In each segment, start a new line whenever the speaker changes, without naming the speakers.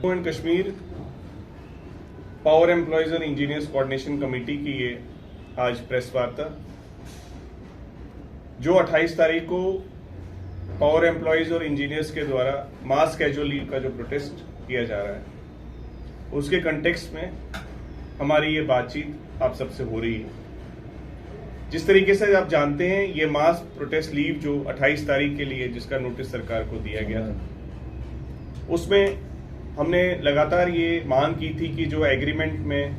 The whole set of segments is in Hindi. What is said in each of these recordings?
Jammu and Kashmir power employees और इंजीनियर्स कोऑर्डिनेशन कमेटी की ये आज प्रेस वार्ता जो 28 तारीख को पावर एम्प्लॉयज और इंजीनियर्स के द्वारा मास कैजुअल लीव का जो प्रोटेस्ट किया जा रहा है उसके कंटेक्स्ट में हमारी ये बातचीत आप सबसे हो रही है। जिस तरीके से आप जानते हैं ये मास प्रोटेस्ट लीव जो 28 तारीख के लिए जिसका नोटिस सरकार को दिया गया था उसमें हमने लगातार ये मांग की थी कि जो एग्रीमेंट में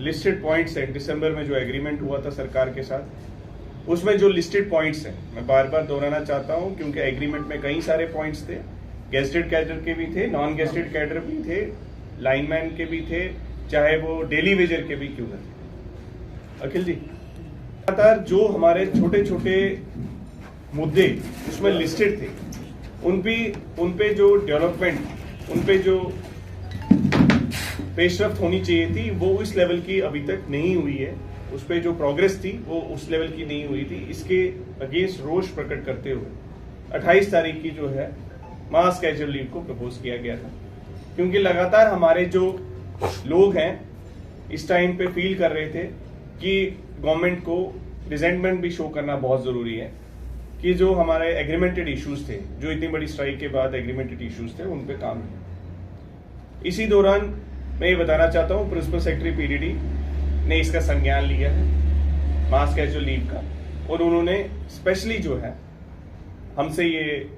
लिस्टेड पॉइंट्स हैं, दिसंबर में जो एग्रीमेंट हुआ था सरकार के साथ उसमें जो लिस्टेड पॉइंट्स हैं, मैं बार बार दोहराना चाहता हूं क्योंकि एग्रीमेंट में कई सारे पॉइंट्स थे, गेस्टेड कैडर के भी थे, नॉन गेस्टेड कैडर भी थे, लाइनमैन के भी थे, चाहे वो डेली वेजर के भी क्यों न थे। अखिल जी, लगातार जो हमारे छोटे छोटे मुद्दे उसमें लिस्टेड थे उन पे जो डेवलपमेंट, उन पे जो पेशरफ्त होनी चाहिए थी वो इस लेवल की अभी तक नहीं हुई है। उस पे जो प्रोग्रेस थी वो उस लेवल की नहीं हुई थी। इसके अगेंस्ट रोष प्रकट करते हुए 28 तारीख की जो है मास कैजुअल लीव को प्रपोज किया गया था, क्योंकि लगातार हमारे जो लोग हैं इस टाइम पे फील कर रहे थे कि गवर्नमेंट को रिजेंटमेंट भी शो करना बहुत जरूरी है कि जो हमारे एग्रीमेंटेड इश्यूज थे, जो इतनी बड़ी स्ट्राइक के बाद एग्रीमेंटेड इश्यूज थे, उन पे काम है। इसी दौरान मैं ये बताना चाहता हूँ प्रिंसिपल सेक्रेटरी पीडीडी ने इसका संज्ञान लिया है मास कैजुअल लीव का, और उन्होंने स्पेशली जो है हमसे ये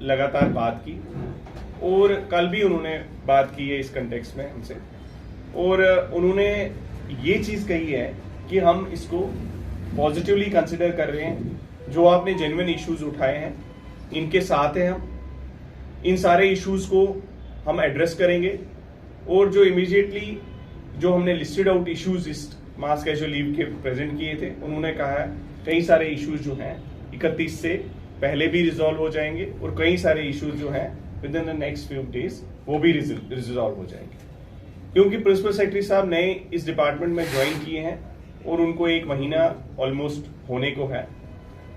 लगातार बात की और कल भी उन्होंने बात की है इस कंटेक्स्ट में हमसे, और उन्होंने ये चीज कही है कि हम इसको पॉजिटिवली कंसिडर कर रहे हैं। जो आपने जेन्युइन इश्यूज उठाए हैं इनके साथ हैं, हम इन सारे इश्यूज को हम एड्रेस करेंगे, और जो इमीडिएटली जो हमने लिस्टेड आउट इश्यूज इस मास कैजुअल लीव के प्रेजेंट किए थे, उन्होंने कहा है कई सारे इश्यूज जो हैं 31 से पहले भी रिजॉल्व हो जाएंगे और कई सारे इश्यूज जो हैं with in the next few days वो भी रिजॉल्व हो जाएंगे, क्योंकि प्रिंसिपल सेक्रेटरी साहब नए इस डिपार्टमेंट में ज्वाइन किए हैं और उनको 1 महीना ऑलमोस्ट होने को है,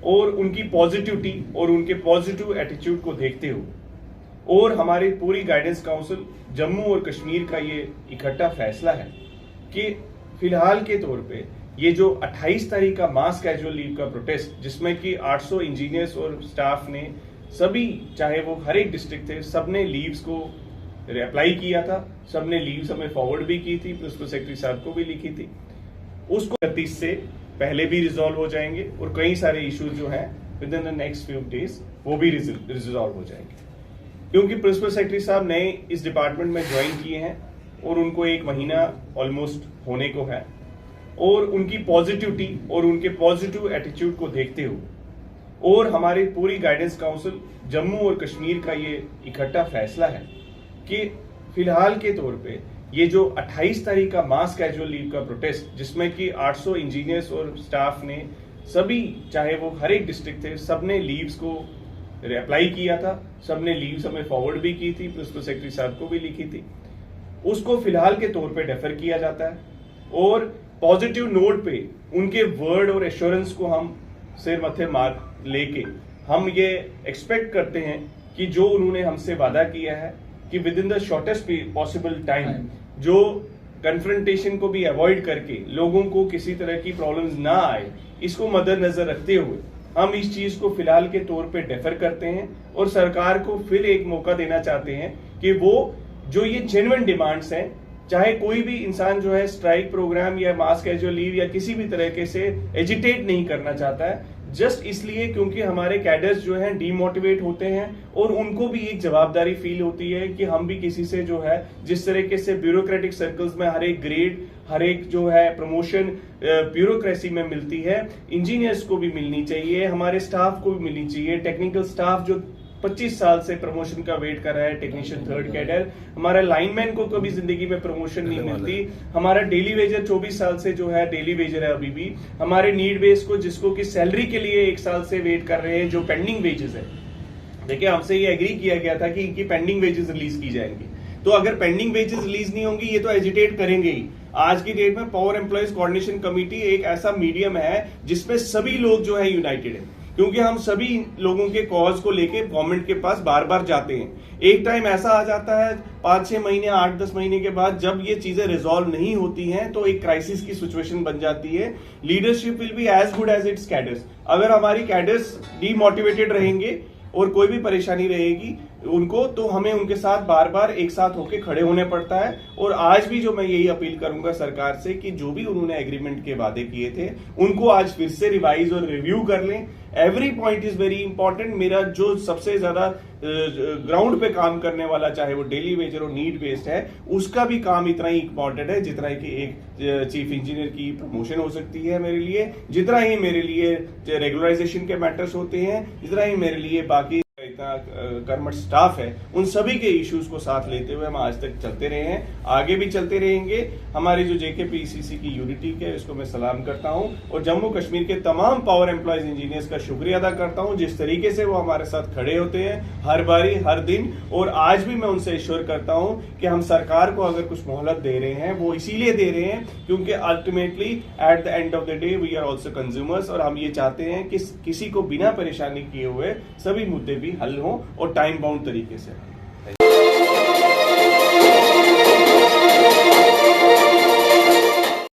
और उनकी पॉजिटिविटी और उनके पॉजिटिव एटीट्यूड को देखते हुए और हमारी पूरी गाइडेंस काउंसिल जम्मू और कश्मीर का ये इकट्ठा फैसला है कि फिलहाल के तौर पे ये जो 28 तारीख का मास कैजुअल लीव का प्रोटेस्ट, जिसमें कि 800 इंजीनियर्स और स्टाफ ने सभी, चाहे वो हर एक डिस्ट्रिक्ट थे, सबने लीव्स को अप्लाई किया था, सबने लीव्स हमें फॉरवर्ड भी की थी, प्रिंसिपल सेक्रेटरी साहब को भी लिखी थी, उसको 31 से पहले भी रिजॉल्व हो जाएंगे और कई सारे इश्यूज जो हैं with in the next few days वो भी रिजॉल्व हो जाएंगे, क्योंकि प्रिंसिपल सेक्रेटरी साहब नए इस डिपार्टमेंट में ज्वाइन किए हैं और उनको 1 महीना ऑलमोस्ट होने को है, और उनकी पॉजिटिविटी और उनके पॉजिटिव एटीट्यूड को देखते हुए और हमारी पूरी गाइडेंस काउंसिल जम्मू और कश्मीर का ये इकट्ठा फैसला है कि फिलहाल के तौर पे ये जो 28 तारीख का मास कैजुअल लीव का प्रोटेस्ट, जिसमें कि 800 इंजीनियर्स और स्टाफ ने सभी, चाहे वो हर एक डिस्ट्रिक्ट थे, सबने लीव्स को अप्लाई किया था, सबने लीव्स हमें फॉरवर्ड भी की थी, प्रिंसिपल सेक्रेटरी साहब को भी लिखी थी, उसको फिलहाल के तौर पे डेफर किया जाता है, और पॉजिटिव नोट पे उनके वर्ड और एश्योरेंस को हम सिर मथे मार लेके हम ये एक्सपेक्ट करते हैं कि जो उन्होंने हमसे वादा किया है कि with in the shortest possible time जो कन्फ्रंटेशन को भी अवॉइड करके लोगों को किसी तरह की प्रॉब्लम्स ना आए, इसको मद्देनजर रखते हुए हम इस चीज को फिलहाल के तौर पे डेफर करते हैं और सरकार को फिर एक मौका देना चाहते हैं कि वो जो ये जेन्युइन डिमांड्स हैं, चाहे कोई भी इंसान जो है स्ट्राइक प्रोग्राम या मास कैजुअल लीव या किसी भी तरीके से एजिटेट नहीं करना चाहता है, जस्ट इसलिए क्योंकि हमारे कैडर्स जो हैं डीमोटिवेट होते हैं और उनको भी एक जवाबदारी फील होती है कि हम भी किसी से जो है, जिस तरीके से ब्यूरोक्रेटिक सर्कल्स में हर एक ग्रेड, हर एक जो है प्रमोशन ब्यूरोक्रेसी में मिलती है, इंजीनियर्स को भी मिलनी चाहिए, हमारे स्टाफ को भी मिलनी चाहिए। टेक्निकल स्टाफ जो 25 साल से प्रमोशन का वेट कर रहा है, टेक्नीशियन 3rd कैडर, हमारा लाइनमैन को कभी जिंदगी में प्रमोशन नहीं मिलती, हमारा डेली वेजर 24 साल से जो है डेली वेजर है अभी भी, हमारे नीड बेस को जिसको कि सैलरी के लिए 1 साल से वेट कर रहे हैं, जो पेंडिंग वेजेस है, देखिए हमसे ये एग्री किया गया था कि इनकी पेंडिंग वेजेस रिलीज की जाएंगी, तो अगर पेंडिंग वेजेस रिलीज नहीं होंगी ये तो एजिटेट करेंगे ही। आज की डेट में पावर एम्प्लॉयज कोऑर्डिनेशन कमेटी एक ऐसा मीडियम है जिसमें सभी लोग जो है यूनाइटेड है, क्योंकि हम सभी लोगों के कॉज को लेके गवर्नमेंट के पास बार बार जाते हैं। एक टाइम ऐसा आ जाता है 5-6 महीने 8-10 महीने के बाद, जब ये चीजें रिजॉल्व नहीं होती हैं तो एक क्राइसिस की सिचुएशन बन जाती है। Leadership will be as good as it's cadres. अगर हमारी कैडर्स डीमोटिवेटेड रहेंगे और कोई भी परेशानी रहेगी उनको, तो हमें उनके साथ बार बार एक साथ होके खड़े होने पड़ता है। और आज भी जो मैं यही अपील करूंगा सरकार से कि जो भी उन्होंने एग्रीमेंट के वादे किए थे उनको आज फिर से रिवाइज और रिव्यू कर लें। Every point is very important. मेरा जो सबसे ज्यादा ग्राउंड पे काम करने वाला, चाहे वो डेली वेजर और नीड बेस्ड है, उसका भी काम इतना ही इंपॉर्टेंट है जितना कि एक चीफ इंजीनियर की प्रमोशन हो सकती है मेरे लिए, जितना ही मेरे लिए रेगुलराइजेशन के मैटर्स होते हैं, जितना ही मेरे लिए बाकी इतना कर्मठ स्टाफ है, उन सभी के इश्यूज को साथ लेते हुए हम आज तक चलते रहे हैं, आगे भी चलते रहेंगे। हमारी जो जेकेपीसीसी की यूनिटी है इसको मैं सलाम करता हूं और जम्मू कश्मीर के तमाम पावर एम्प्लॉयज इंजीनियर्स का शुक्रिया अदा करता हूं जिस तरीके से वो हमारे साथ खड़े होते हैं हर बारी हर दिन। और आज भी मैं उनसे इश्योर करता हूं कि हम सरकार को अगर कुछ मोहलत दे रहे हैं वो इसीलिए दे रहे हैं क्योंकि ultimately at the end of the day we are also consumers, और हम ये चाहते हैं कि किसी को बिना परेशानी किए हुए सभी मुद्दे भी हल हो और टाइम बाउंड तरीके से।